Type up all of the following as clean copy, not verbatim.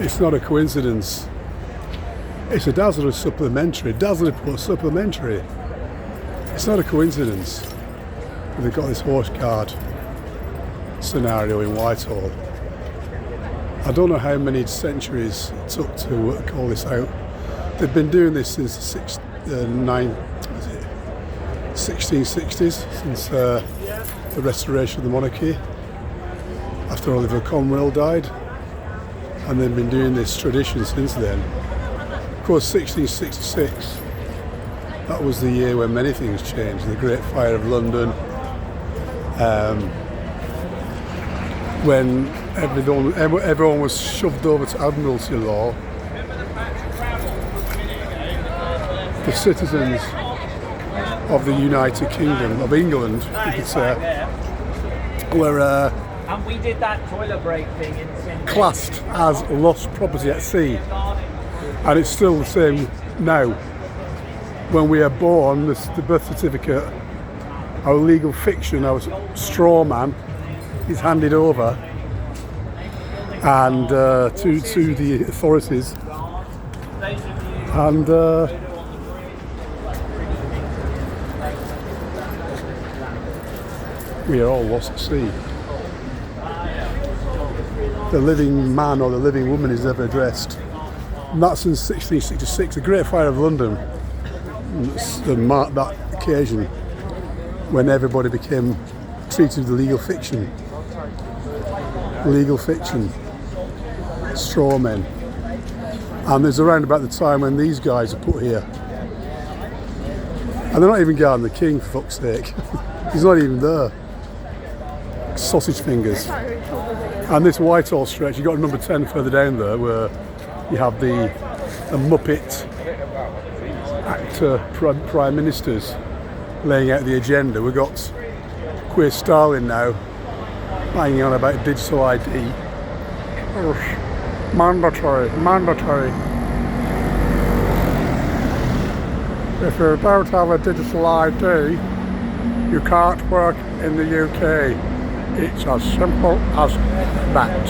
It's not a coincidence. It's a Dazzler supplementary. It's not a coincidence. They've got this horse card scenario in Whitehall. I don't know how many centuries it took to call this out. They've been doing this since the 1660s, since the restoration of the monarchy, after Oliver Cromwell died, and they've been doing this tradition since then. Of course, 1666, that was the year when many things changed. The Great Fire of London, when everyone was shoved over to Admiralty law. The citizens of the United Kingdom, of England, you could say, were and we did that toilet break thing in classed as lost property at sea. And it's still the same now. When we are born, the birth certificate, our legal fiction, our straw man, is handed over and to the authorities, and we are all lost at sea. The living man or the living woman is never addressed. And that's since 1666, the Great Fire of London. Marked that occasion when everybody became treated with legal fiction. Straw men. And there's around about the time when these guys are put here. And they're not even guarding the king, for fuck's sake. He's not even there. Sausage fingers. And this Whitehall stretch, you've got number 10 further down there, where you have the Muppet actor prime ministers laying out the agenda. We've got Queer Stalin now banging on about digital ID. Mandatory. If you don't have a digital ID, you can't work in the UK. It's as simple as that.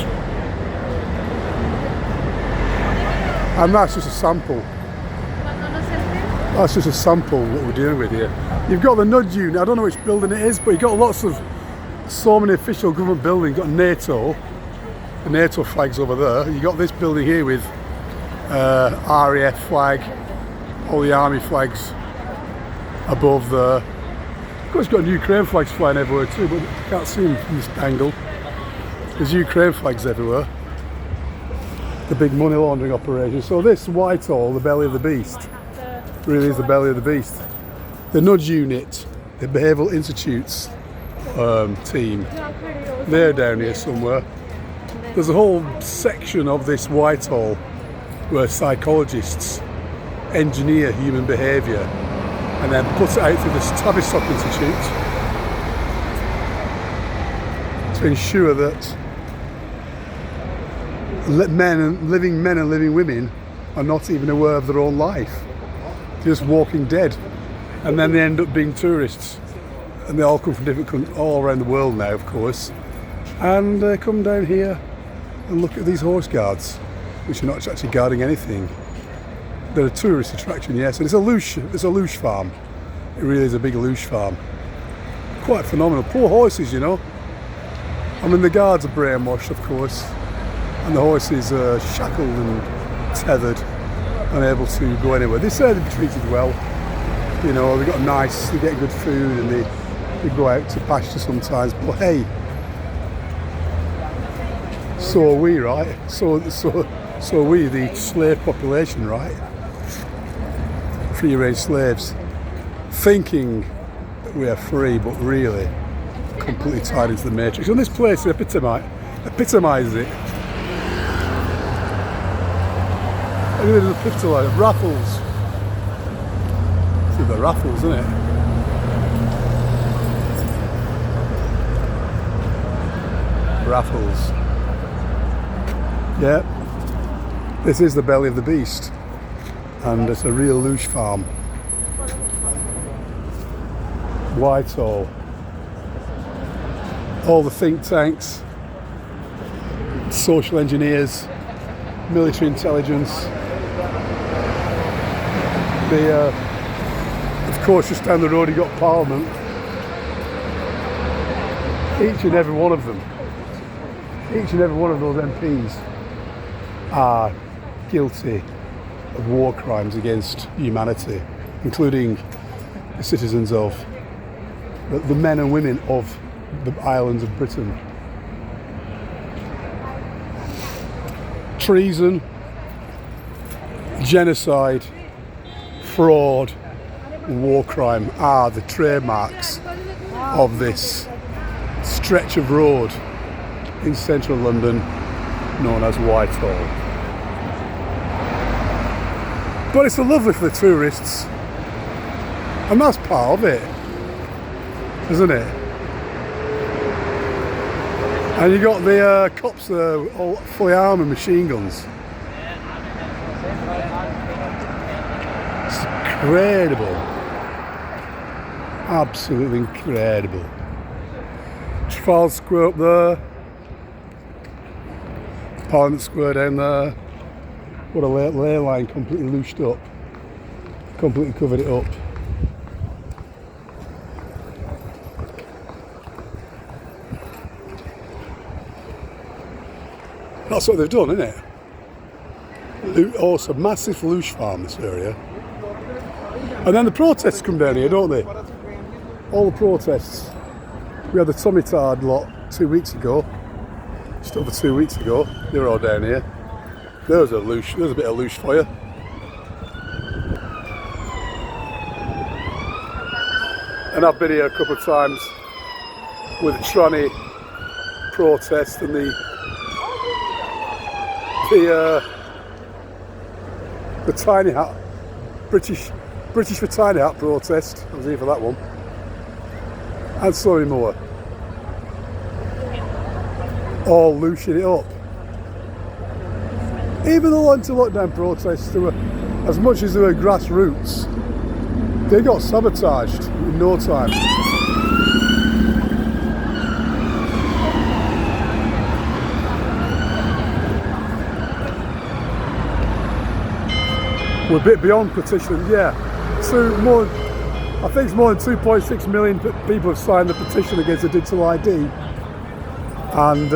And that's just a sample. That's just a sample of what we're dealing with here. You've got the nudge unit, I don't know which building it is, but you've got so many official government buildings. You've got NATO, the NATO flag's over there. You've got this building here with RAF flag, all the army flags above there. Of course, you've got Ukraine flags flying everywhere too, but you can't see them from this angle. There's Ukraine flags everywhere. The big money laundering operation. So this Whitehall, the belly of the beast, really is the belly of the beast. The nudge unit, the Behavioural Institute's team, they're down here somewhere. There's a whole section of this Whitehall where psychologists engineer human behaviour and then put it out through the Tavistock Institute to ensure that living men and living women are not even aware of their own life. They're just walking dead, and then they end up being tourists, and they all come from different countries, all around the world now, of course, and they come down here and look at these horse guards, which are not actually guarding anything. They're a tourist attraction, yes, and it's a Loosh farm. It really is a big Loosh farm. Quite phenomenal. Poor horses, you know. I mean, the guards are brainwashed, of course, and the horses are shackled and tethered, unable to go anywhere. They say they're treated well, you know, they get good food, and they go out to pasture sometimes, but hey, so are we, right? So are we, the slave population, right? Free-range slaves, thinking that we are free, but really completely tied into the matrix. And this place epitomises it. Look at the picture line of Raffles. See the Raffles, isn't it? Raffles. Yeah. This is the belly of the beast. And it's a real Loosh farm. Whitehall. All the think tanks, social engineers, military intelligence. Of course, just down the road you got Parliament. Each and every one of them, each and every one of those MPs are guilty of war crimes against humanity, including the citizens of the men and women of the islands of Britain. Treason, genocide, fraud, war crime are the trademarks of this stretch of road in central London known as Whitehall. But it's lovely for the tourists, and that's part of it, isn't it? And you got the cops all fully armed with machine guns. It's incredible. Absolutely incredible. Trafalgar Square up there. Parliament Square down there. What a ley line, completely looshed up. Completely covered it up. That's what they've done, isn't it? Oh, it's a massive Loosh farm, this area. And then the protests come down here, don't they? All the protests. We had the Tommy Tard lot 2 weeks ago. Just over 2 weeks ago. They were all down here. There's a Loosh. There's a bit of Loosh for you. And I've been here a couple of times with the tranny protest and the tiny hat, British for tiny hat protest. I was here for that one. And so many more. All looshing it up. Even the anti-lockdown protests, they were, as much as they were grassroots, they got sabotaged in no time. We're a bit beyond petition, yeah. So I think it's more than 2.6 million people have signed the petition against the digital ID. And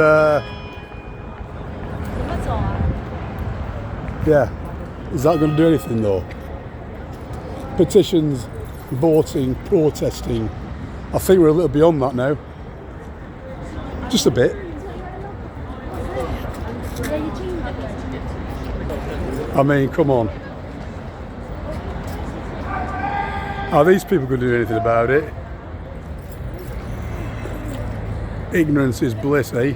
yeah, is that going to do anything though? Petitions, voting, protesting. I think we're a little beyond that now. Just a bit. I mean, come on. Are these people going to do anything about it? Ignorance is bliss, eh?